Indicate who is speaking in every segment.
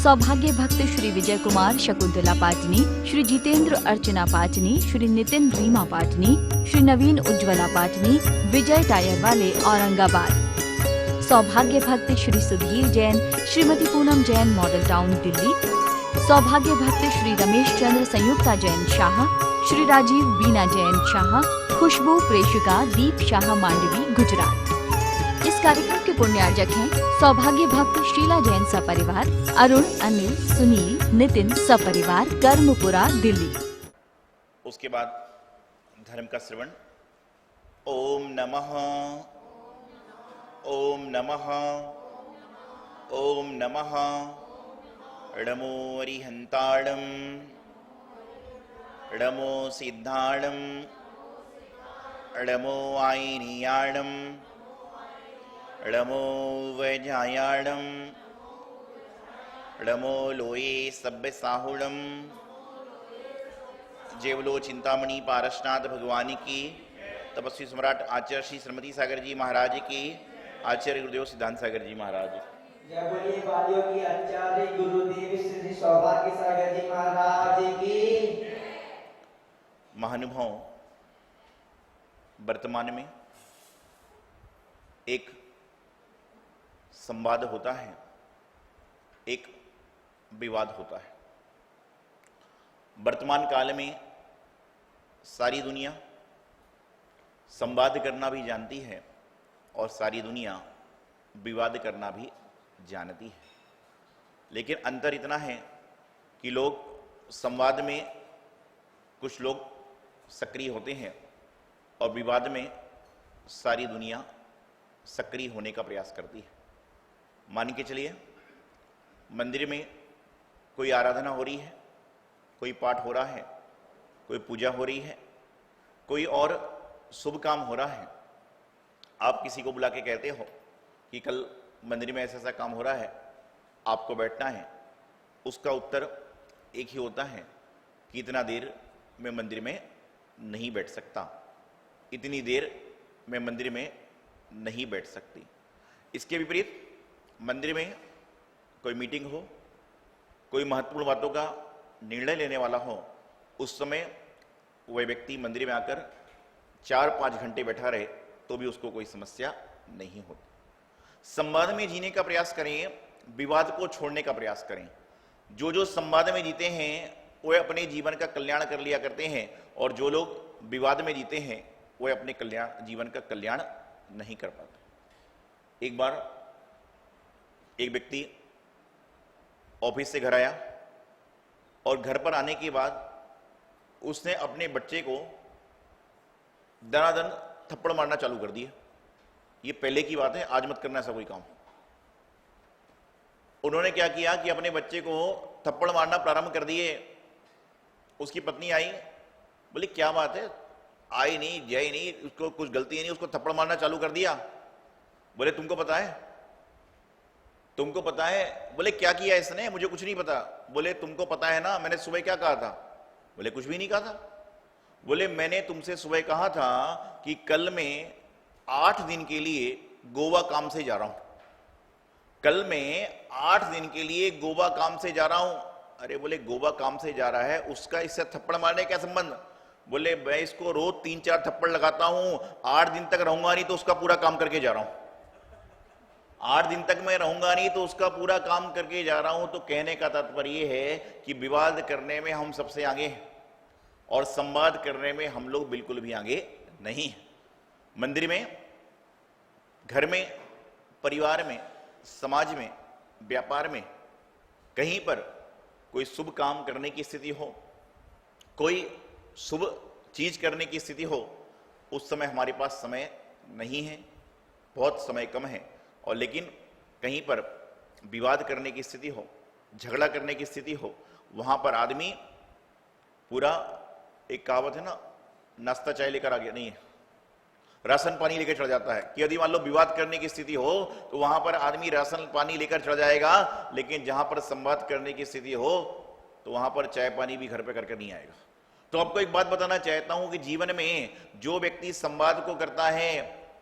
Speaker 1: सौभाग्य भक्त श्री विजय कुमार शकुंतला पाटनी, श्री जितेंद्र अर्चना पाटनी, श्री नितिन रीमा पाटनी, श्री नवीन उज्ज्वला पाटनी, विजय टायर वाले औरंगाबाद। सौभाग्य भक्त श्री सुधीर जैन, श्रीमती पूनम जैन मॉडल टाउन दिल्ली। सौभाग्य भक्त श्री रमेश चंद्र संयुक्ता जैन शाह, श्री राजीव बीना जैन शाह, खुशबू प्रेषिका दीप शाह मांडवी गुजरात। इस कार्यक्रम के पुण्यार्जक हैं सौभाग्य भक्त शीला जैन सपरिवार, अरुण, अनिल, सुनील, नितिन सपरिवार, कर्मपुरा दिल्ली।
Speaker 2: उसके बाद धर्म का श्रवण। ओम नमः, ओम नमः, ओम नमः। णमो अरिहंताणं, णमो सिद्धाणं, णमो आयनीयाणं, णमो वैजायाणं, णमो लोये सब्बसाहुणं। जय बोलो चिंतामणि पारसनाथ भगवान की, तपस्वी सम्राट आचार्य श्री श्रीमती सागर जी महाराज की, आचार्य गुरुदेव सिद्धांत सागर जी महाराज।
Speaker 3: जय बोलिए वालियों की आचार्य गुरुदेव श्री सौभाग्य सागर जी महाराज की।
Speaker 2: महानुभाव, वर्तमान में एक संवाद होता है, एक विवाद होता है। वर्तमान काल में सारी दुनिया संवाद करना भी जानती है और सारी दुनिया विवाद करना भी जानती है, लेकिन अंतर इतना है कि लोग संवाद में कुछ लोग सक्रिय होते हैं और विवाद में सारी दुनिया सक्रिय होने का प्रयास करती है। मान के चलिए, मंदिर में कोई आराधना हो रही है, कोई पाठ हो रहा है, कोई पूजा हो रही है, कोई और शुभ काम हो रहा है। आप किसी को बुला के कहते हो कि कल मंदिर में ऐसा ऐसा काम हो रहा है, आपको बैठना है। उसका उत्तर एक ही होता है कि इतना देर मैं मंदिर में नहीं बैठ सकता, इतनी देर मैं मंदिर में नहीं बैठ सकती। इसके विपरीत मंदिर में कोई मीटिंग हो, कोई महत्वपूर्ण बातों का निर्णय लेने वाला हो, उस समय वह व्यक्ति मंदिर में आकर 4-5 घंटे बैठा रहे तो भी उसको कोई समस्या नहीं होती। संवाद में जीने का प्रयास करें, विवाद को छोड़ने का प्रयास करें। जो जो संवाद में जीते हैं वे अपने जीवन का कल्याण कर लिया करते हैं, और जो लोग विवाद में जीते हैं वे अपने जीवन का कल्याण नहीं कर पाते। एक बार एक व्यक्ति ऑफिस से घर आया और घर पर आने के बाद उसने अपने बच्चे को दनादन थप्पड़ मारना चालू कर दिया। ये पहले की बात है, आज मत करना ऐसा कोई काम। उन्होंने क्या किया कि अपने बच्चे को थप्पड़ मारना प्रारंभ कर दिए। उसकी पत्नी आई, बोली क्या बात है, आई नहीं, जय नहीं, उसको कुछ गलती नहीं, उसको थप्पड़ मारना चालू कर दिया। बोले तुमको पता है, तुमको पता है? बोले क्या किया इसने, मुझे कुछ नहीं पता। बोले तुमको पता है ना मैंने सुबह क्या कहा था? बोले कुछ भी नहीं कहा था। बोले मैंने तुमसे सुबह कहा था कि कल मैं 8 दिन के लिए गोवा काम से जा रहा हूं, कल मैं 8 दिन के लिए गोवा काम से जा रहा हूं। अरे बोले गोवा काम से जा रहा है, उसका इससे थप्पड़ मारने क्या संबंध? बोले मैं इसको रोज 3-4 थप्पड़ लगाता हूं, 8 दिन तक रहूंगा नहीं तो उसका पूरा काम करके जा रहा हूं। 8 दिन तक मैं रहूंगा नहीं तो उसका पूरा काम करके जा रहा हूं। तो कहने का तात्पर्य यह है कि विवाद करने में हम सबसे आगे हैं और संवाद करने में हम लोग बिल्कुल भी आगे नहीं हैं। मंदिर में, घर में, परिवार में, समाज में, व्यापार में, कहीं पर कोई शुभ काम करने की स्थिति हो, कोई शुभ चीज करने की स्थिति हो, उस समय हमारे पास समय नहीं है, बहुत समय कम है। और लेकिन कहीं पर विवाद करने की स्थिति हो, झगड़ा करने की स्थिति हो, वहां पर आदमी पूरा, एक कहावत है ना, नाश्ता चाय लेकर आ गया नहीं है, राशन पानी लेकर चढ़ जाता है। कि यदि मान लो विवाद करने की स्थिति हो तो वहां पर आदमी राशन पानी लेकर चढ़ जाएगा, लेकिन जहां पर संवाद करने की स्थिति हो तो वहां पर चाय पानी भी घर पे करके नहीं आएगा। तो आपको एक बात बताना चाहता हूं कि जीवन में जो व्यक्ति संवाद को करता है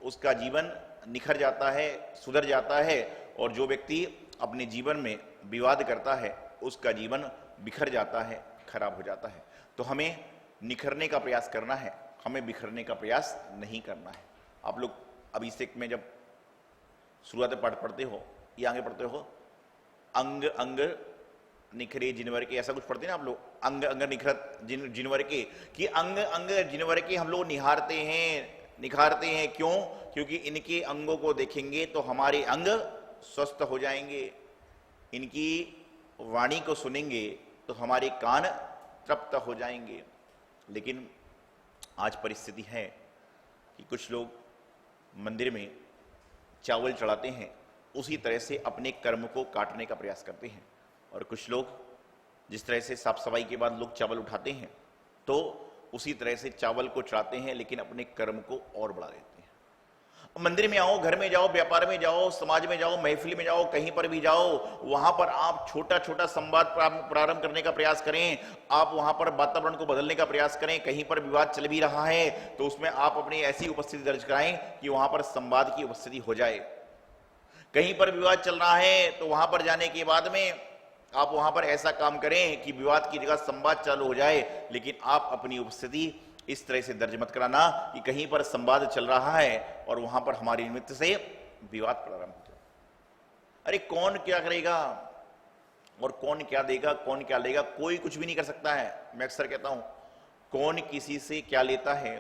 Speaker 2: उसका जीवन निखर जाता है, सुधर जाता है, और जो व्यक्ति अपने जीवन में विवाद करता है उसका जीवन बिखर जाता है, खराब हो जाता है। तो हमें निखरने का प्रयास करना है, हमें बिखरने का प्रयास नहीं करना है। आप लोग अभिषेक में जब शुरुआत में पाठ पढ़ते हो या आगे पढ़ते हो, अंग अंग निखरे जिनवर के, ऐसा कुछ पढ़ते हैं ना आप लोग, अंग अंग निखरत जिनवर के, कि अंग अंग जिनवर के हम लोग निहारते हैं, निखारते हैं। क्यों? क्योंकि इनके अंगों को देखेंगे तो हमारे अंग स्वस्थ हो जाएंगे, इनकी वाणी को सुनेंगे तो हमारे कान तृप्त हो जाएंगे। लेकिन आज परिस्थिति है कि कुछ लोग मंदिर में चावल चढ़ाते हैं, उसी तरह से अपने कर्म को काटने का प्रयास करते हैं। और कुछ लोग जिस तरह से साफ सफाई के बाद लोग चावल उठाते हैं, तो उसी तरह से चावल को चढ़ाते हैं, लेकिन अपने कर्म को और बढ़ा देते हैं। मंदिर में आओ, घर में जाओ, व्यापार में जाओ, समाज में जाओ, महफिल में जाओ, कहीं पर भी जाओ, वहां पर आप छोटा छोटा संवाद प्रारंभ करने का प्रयास करें, आप वहां पर वातावरण को बदलने का प्रयास करें। कहीं पर विवाद चल भी रहा है तो उसमें आप अपनी ऐसी उपस्थिति दर्ज कराएं कि वहां पर संवाद की उपस्थिति हो जाए। कहीं पर विवाद चल रहा है तो वहां पर जाने के बाद में आप वहां पर ऐसा काम करें कि विवाद की जगह संवाद चालू हो जाए, लेकिन आप अपनी उपस्थिति इस तरह से दर्ज मत कराना कि कहीं पर संवाद चल रहा है और वहां पर हमारे निमित्त से विवाद प्रारंभ हो जाए। अरे कौन क्या करेगा और कौन क्या देगा, कौन क्या लेगा, कोई कुछ भी नहीं कर सकता है। मैं अक्सर कहता हूं, कौन किसी से क्या लेता है,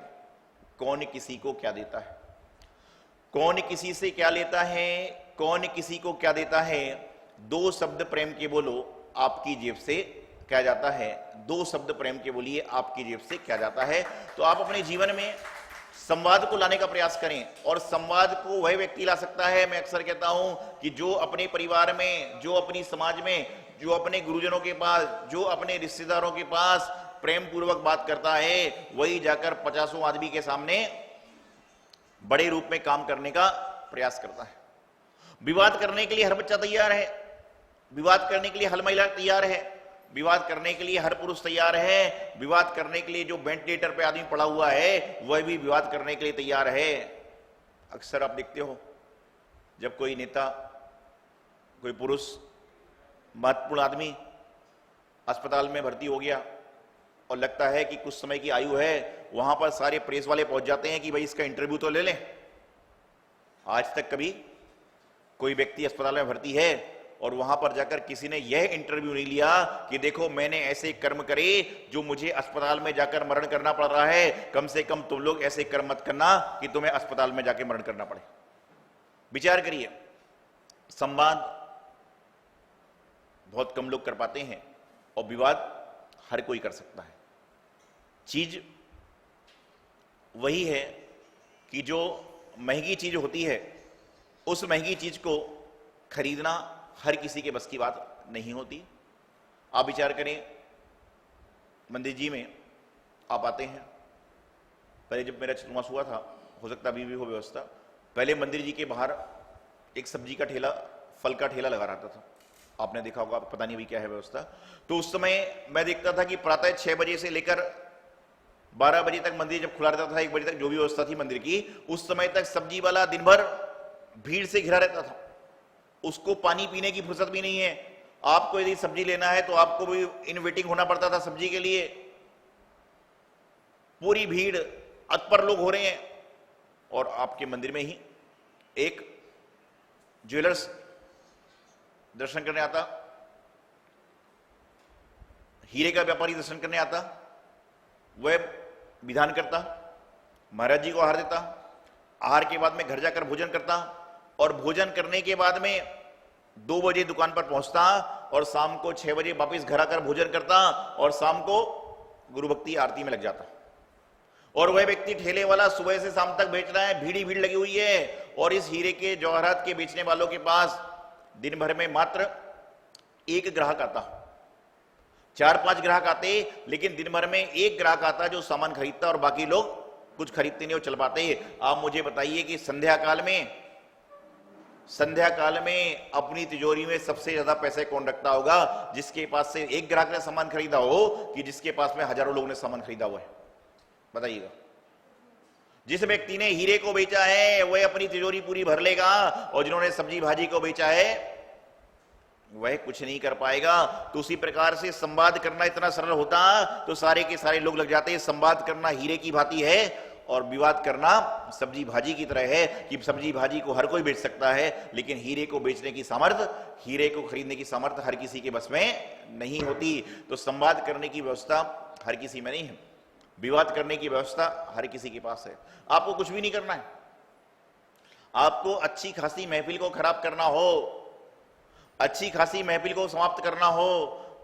Speaker 2: कौन किसी को क्या देता है, कौन किसी से क्या लेता है, कौन किसी को क्या देता है। दो शब्द प्रेम के बोलो, आपकी जेब से क्या जाता है, दो शब्द प्रेम के बोलिए, आपकी जेब से क्या जाता है। तो आप अपने जीवन में संवाद को लाने का प्रयास करें, और संवाद को वह व्यक्ति ला सकता है, मैं अक्सर कहता हूं, कि जो अपने परिवार में, जो अपनी समाज में, जो अपने गुरुजनों के पास, जो अपने रिश्तेदारों के पास प्रेम पूर्वक बात करता है, वही जाकर 50 आदमी के सामने बड़े रूप में काम करने का प्रयास करता है। विवाद करने के लिए हर बच्चा तैयार है, विवाद करने के लिए हर महिला तैयार है, विवाद करने के लिए हर पुरुष तैयार है, विवाद करने के लिए जो वेंटिलेटर पे आदमी पड़ा हुआ है वह भी विवाद करने के लिए तैयार है। अक्सर आप देखते हो, जब कोई नेता, कोई पुरुष, महत्वपूर्ण आदमी अस्पताल में भर्ती हो गया और लगता है कि कुछ समय की आयु है, वहां पर सारे प्रेस वाले पहुंच जाते हैं कि भाई इसका इंटरव्यू तो ले लें। आज तक कभी कोई व्यक्ति अस्पताल में भर्ती है और वहां पर जाकर किसी ने यह इंटरव्यू नहीं लिया कि देखो मैंने ऐसे कर्म करे जो मुझे अस्पताल में जाकर मरण करना पड़ रहा है, कम से कम तुम लोग ऐसे कर्म मत करना कि तुम्हें अस्पताल में जाकर मरण करना पड़े। विचार करिए, संवाद बहुत कम लोग कर पाते हैं और विवाद हर कोई कर सकता है। चीज वही है कि जो महंगी चीज होती है, उस महंगी चीज को खरीदना हर किसी के बस की बात नहीं होती। आप विचार करें, मंदिर जी में आप आते हैं, पहले जब मेरा चतुर्मास हुआ था, हो सकता अभी भी हो व्यवस्था, पहले मंदिर जी के बाहर एक सब्जी का ठेला, फल का ठेला लगा रहता था, आपने देखा होगा, पता नहीं अभी क्या है व्यवस्था। तो उस समय मैं देखता था कि प्रातः 6 बजे से लेकर 12 बजे तक मंदिर जब खुला रहता था, 1 बजे तक जो भी व्यवस्था थी मंदिर की, उस समय तक सब्जी वाला दिन भर भीड़ से घिरा रहता था, उसको पानी पीने की फुर्सत भी नहीं है। आपको यदि सब्जी लेना है तो आपको भी इन वेटिंग होना पड़ता था सब्जी के लिए। पूरी भीड़, अतपर लोग हो रहे हैं, और आपके मंदिर में ही एक ज्वेलर्स दर्शन करने आता, हीरे का व्यापारी दर्शन करने आता, वह विधान करता, महाराज जी को आहार देता, आहार के बाद में घर जाकर भोजन करता, और भोजन करने के बाद में 2 बजे दुकान पर पहुंचता, और शाम को 6 बजे वापस घर आकर भोजन करता, और शाम को गुरु भक्ति आरती में लग जाता। और वह व्यक्ति ठेले वाला सुबह से शाम तक बेच रहा है, भीड़ ही भीड़ लगी हुई है, और इस हीरे के जवाहरात के बेचने वालों के पास दिन भर में मात्र 1 ग्राहक आता, 4-5 ग्राहक आते, लेकिन दिन भर में 1 ग्राहक आता जो सामान खरीदता, और बाकी लोग कुछ खरीदते नहीं और चल पाते। आप मुझे बताइए कि संध्या काल में अपनी तिजोरी में सबसे ज्यादा पैसे कौन रखता होगा? जिसके पास से 1 ग्राहक ने सामान खरीदा हो कि जिसके पास में हजारों लोगों ने सामान खरीदा हुआ है? बताइएगा। जिस व्यक्ति ने हीरे को बेचा है वह अपनी तिजोरी पूरी भर लेगा, और जिन्होंने सब्जी भाजी को बेचा है वह कुछ नहीं कर पाएगा। तो उसी प्रकार से संवाद करना इतना सरल होता तो सारे के सारे लोग लग जाते। संवाद करना हीरे की भांति है और विवाद करना सब्जी भाजी की तरह है कि सब्जी भाजी को हर कोई बेच सकता है, लेकिन हीरे को बेचने की सामर्थ्य, हीरे को खरीदने की सामर्थ्य हर किसी के बस में नहीं होती। तो संवाद करने की व्यवस्था हर किसी में नहीं है, विवाद करने की व्यवस्था हर किसी के पास है। आपको कुछ भी नहीं करना है। आपको अच्छी खासी महफिल को खराब करना हो, अच्छी खासी महफिल को समाप्त करना हो,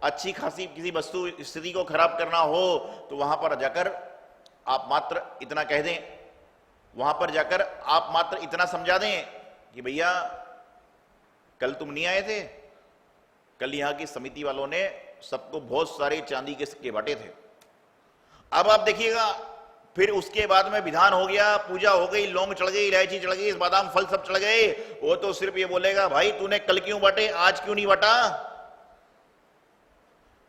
Speaker 2: अच्छी खासी किसी वस्तु स्थिति को खराब करना हो, तो वहां पर जाकर आप मात्र इतना कह दें, वहां पर जाकर आप मात्र इतना समझा दें कि भैया कल तुम नहीं आए थे, कल यहां की समिति वालों ने सबको बहुत सारे चांदी के सिक्के बांटे थे। अब आप देखिएगा, फिर उसके बाद में विधान हो गया, पूजा हो गई, लौंग चढ़ गई, इलायची चढ़ गई, बादाम फल सब चढ़ गए, वो तो सिर्फ ये बोलेगा भाई तूने कल क्यों बांटे, आज क्यों नहीं बांटा,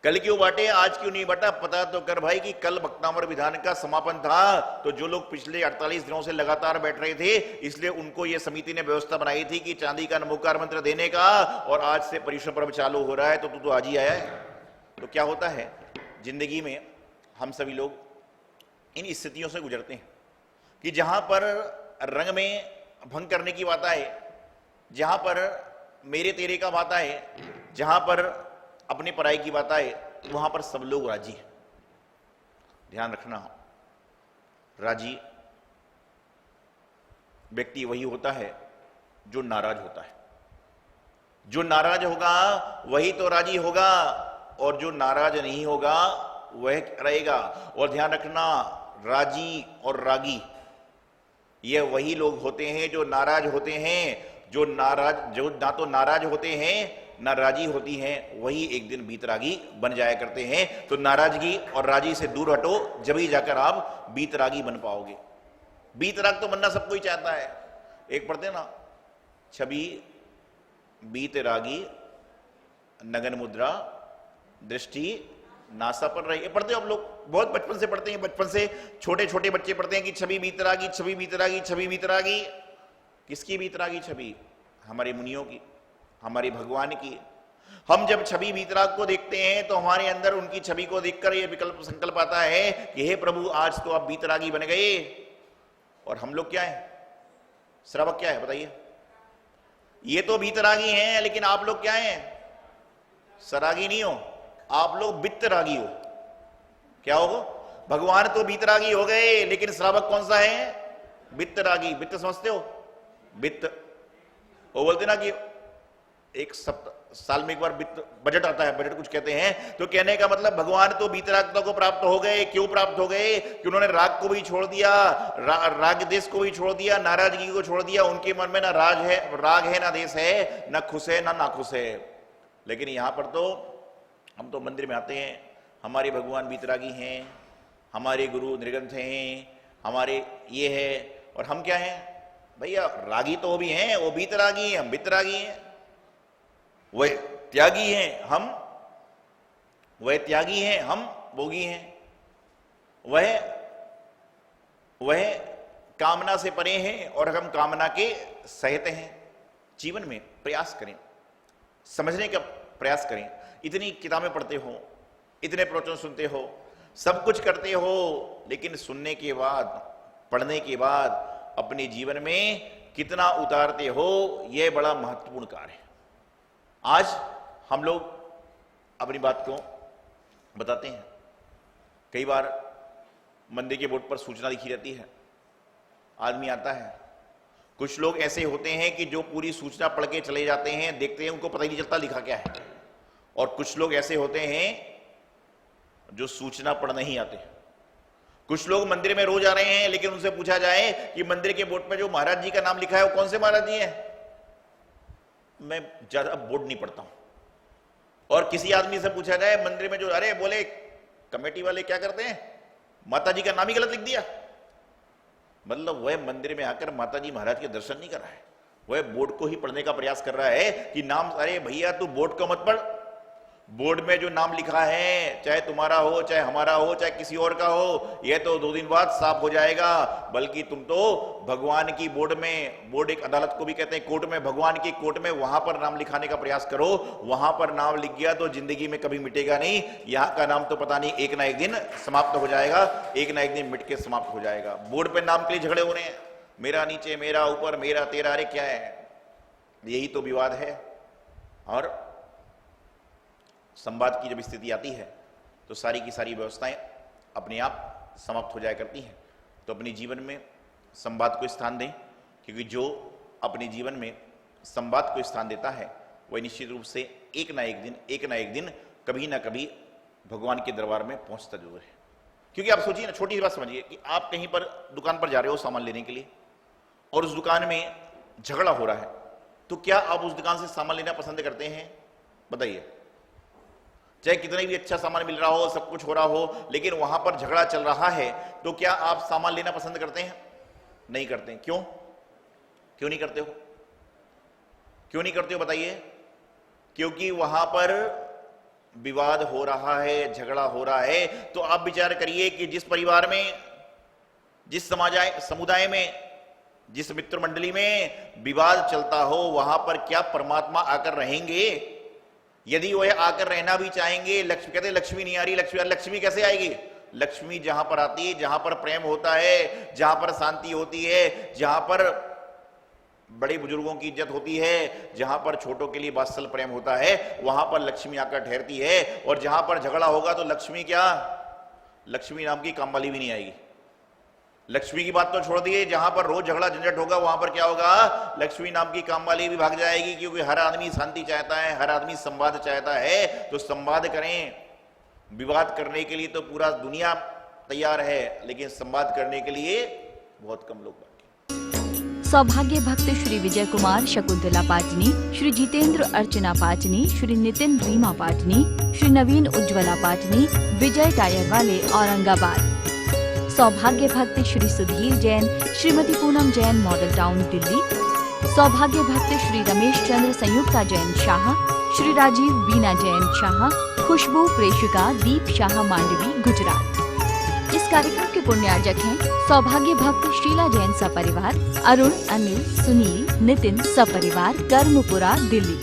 Speaker 2: कल क्यों बांटे, आज क्यों नहीं बांटा, पता तो कर भाई कि कल भक्तामर विधान का समापन था। तो जो लोग पिछले 48 दिनों से लगातार बैठ रहे थे, इसलिए उनको ये समिति ने व्यवस्था बनाई थी कि चांदी का नमोकार मंत्र देने का, और आज से परिश्रम पर्व चालू हो रहा है, तो तू तो आज ही आया है। तो क्या होता है जिंदगी में, हम सभी लोग इन स्थितियों से गुजरते हैं कि जहां पर रंग में भंग करने की बात आए, जहां पर मेरे तेरे का बात आए, जहां पर अपने पराई की बात आए, वहां पर सब लोग राजी हैं। ध्यान रखना, राजी व्यक्ति वही होता है जो नाराज होता है। जो नाराज होगा वही तो राजी होगा, और जो नाराज नहीं होगा वह रहेगा। और ध्यान रखना, राजी और रागी ये वही लोग होते हैं जो नाराज होते हैं। जो ना तो नाराज होते हैं ना राजी होती हैं, वही एक दिन बीतरागी बन जाया करते हैं। तो नाराजगी और राजी से दूर हटो, जब ही जाकर आप बीतरागी बन पाओगे। बीतराग तो बनना सबको ही चाहता है। एक पढ़ते ना, छवि बीतरागी नगन मुद्रा दृष्टि नासा पर रही। पढ़ते हो आप लोग, बहुत बचपन से पढ़ते हैं, बचपन से छोटे छोटे बच्चे पढ़ते हैं कि छवि बीतरागी, छवि बीतरागी, छवि बीतरागी। किसकी बीतरागी छवि? हमारे मुनियों की, हमारे भगवान की। हम जब छवि बीतराग को देखते हैं तो हमारे अंदर उनकी छवि को देखकर यह विकल्प संकल्प आता है कि हे प्रभु आज तो आप बीतरागी बन गए। और हम लोग क्या है? श्रावक क्या है बताइए? ये तो बीतरागी हैं, लेकिन आप लोग क्या हैं? सरागी नहीं हो, आप लोग वित्तरागी हो। क्या होगा? भगवान तो बीतरागी हो गए, लेकिन श्रावक कौन सा है? वित्तरागी। वित्त समझते हो? वित्त, वो बोलते ना कि एक साल में एक बार वित्त बजट आता है, बजट कुछ कहते हैं। तो कहने का मतलब भगवान तो बीतरागता को प्राप्त हो गए। क्यों प्राप्त हो गए? कि उन्होंने राग को भी छोड़ दिया, राग देश को भी छोड़ दिया, नाराजगी को छोड़ दिया। उनके मन में ना राग है ना देश है, ना खुश है ना नाखुश है। लेकिन यहां पर तो हम तो मंदिर में आते हैं, हमारे भगवान बीतरागी हैं, हमारे गुरु निर्ग्रंथ हैं, हमारे ये है, और हम क्या हैं भैया? रागी तो वो भी हैं, वो बीतरागी हैं, हम वितरागी हैं। वह त्यागी हैं, हम भोगी हैं। वह कामना से परे हैं और हम कामना के सहित हैं। जीवन में प्रयास करें, समझने का प्रयास करें। इतनी किताबें पढ़ते हो, इतने प्रवचन सुनते हो, सब कुछ करते हो, लेकिन सुनने के बाद, पढ़ने के बाद अपने जीवन में कितना उतारते हो, यह बड़ा महत्वपूर्ण कार्य है। आज हम लोग अपनी बात को बताते हैं। कई बार मंदिर के बोर्ड पर सूचना लिखी रहती है, आदमी आता है। कुछ लोग ऐसे होते हैं कि जो पूरी सूचना पढ़ के चले जाते हैं, देखते हैं, उनको पता ही नहीं चलता लिखा क्या है। और कुछ लोग ऐसे होते हैं जो सूचना पढ़ नहीं आते। कुछ लोग मंदिर में रोज आ रहे हैं, लेकिन उनसे पूछा जाए कि मंदिर के बोर्ड पर जो महाराज जी का नाम लिखा है वो कौन से महाराज जी हैं? मैं ज्यादा बोर्ड नहीं पढ़ता हूं। और किसी आदमी से पूछा जाए मंदिर में जो, अरे बोले कमेटी वाले क्या करते हैं, माता जी का नाम ही गलत लिख दिया। मतलब वह मंदिर में आकर माता जी महाराज के दर्शन नहीं कर रहा है, वह बोर्ड को ही पढ़ने का प्रयास कर रहा है कि नाम, अरे भैया तू बोर्ड को मत पढ़, बोर्ड में जो नाम लिखा है, चाहे तुम्हारा हो, चाहे हमारा हो, चाहे किसी और का हो, यह तो 2 दिन बाद साफ हो जाएगा। बल्कि तुम तो भगवान की बोर्ड में, बोर्ड एक अदालत को भी कहते हैं, कोर्ट में, भगवान की कोर्ट में, वहां पर नाम लिखाने का प्रयास करो। वहां पर नाम लिख गया तो जिंदगी में कभी मिटेगा नहीं। यहां का नाम तो पता नहीं एक ना एक दिन समाप्त हो जाएगा, एक ना एक दिन मिट के समाप्त हो जाएगा। बोर्ड पे नाम के लिए झगड़े हो रहे हैं, मेरा नीचे, मेरा ऊपर, मेरा तेरा, अरे क्या है, यही तो विवाद है। और संवाद की जब स्थिति आती है तो सारी की सारी व्यवस्थाएं अपने आप समाप्त हो जाया करती हैं। तो अपने जीवन में संवाद को स्थान दें, क्योंकि जो अपने जीवन में संवाद को स्थान देता है वह निश्चित रूप से एक ना एक दिन कभी ना कभी भगवान के दरबार में पहुंचता जरूर है। क्योंकि आप सोचिए ना, छोटी सी बात समझिए कि आप कहीं पर दुकान पर जा रहे हो सामान लेने के लिए और उस दुकान में झगड़ा हो रहा है, तो क्या आप उस दुकान से सामान लेना पसंद करते हैं? बताइए। चाहे कितना भी अच्छा सामान मिल रहा हो, सब कुछ हो रहा हो, लेकिन वहां पर झगड़ा चल रहा है, तो क्या आप सामान लेना पसंद करते हैं? नहीं करते हैं। क्यों? क्यों नहीं करते हो? क्यों नहीं करते हो बताइए? क्योंकि वहां पर विवाद हो रहा है, झगड़ा हो रहा है। तो आप विचार करिए कि जिस परिवार में, जिस समुदाय में, जिस मित्र मंडली में विवाद चलता हो, वहां पर क्या परमात्मा आकर रहेंगे? यदि वह आकर रहना भी चाहेंगे, लक्ष्मी कहते लक्ष्मी नहीं आ रही, लक्ष्मी कैसे आएगी? लक्ष्मी जहां पर आती है, जहां पर प्रेम होता है, जहां पर शांति होती है, जहां पर बड़े बुजुर्गों की इज्जत होती है, जहां पर छोटों के लिए वात्सल प्रेम होता है, वहां पर लक्ष्मी आकर ठहरती है। और जहां पर झगड़ा होगा तो लक्ष्मी क्या, लक्ष्मी नाम की कामवाली भी नहीं आएगी। लक्ष्मी की बात तो छोड़ दिए, जहां पर रोज झगड़ा झंझट होगा वहां पर क्या होगा, लक्ष्मी नाम की कामवाली भी भाग जाएगी। क्योंकि हर आदमी शांति चाहता है, हर आदमी संवाद चाहता है। तो संवाद करें। विवाद करने के लिए तो पूरा दुनिया तैयार है, लेकिन संवाद करने के लिए बहुत कम लोग बाकी।
Speaker 1: सौभाग्य भक्त श्री विजय कुमार शकुंतला पाटनी, श्री जितेंद्र अर्चना पाटनी, श्री नितिन रीमा पाटनी, श्री नवीन उज्ज्वला पाटनी, विजय टायर वाले, औरंगाबाद। सौभाग्य भक्त श्री सुधीर जैन, श्रीमती पूनम जैन, मॉडल टाउन, दिल्ली। सौभाग्य भक्त श्री रमेश चंद्र संयुक्ता जैन शाह, श्री राजीव बीना जैन शाह, खुशबू प्रेषिका दीप शाह, मांडवी, गुजरात। इस कार्यक्रम के पुण्यार्जक हैं सौभाग्य भक्त शीला जैन सपरिवार, अरुण, अनिल, सुनील, नितिन सपरिवार, कर्मपुरा, दिल्ली।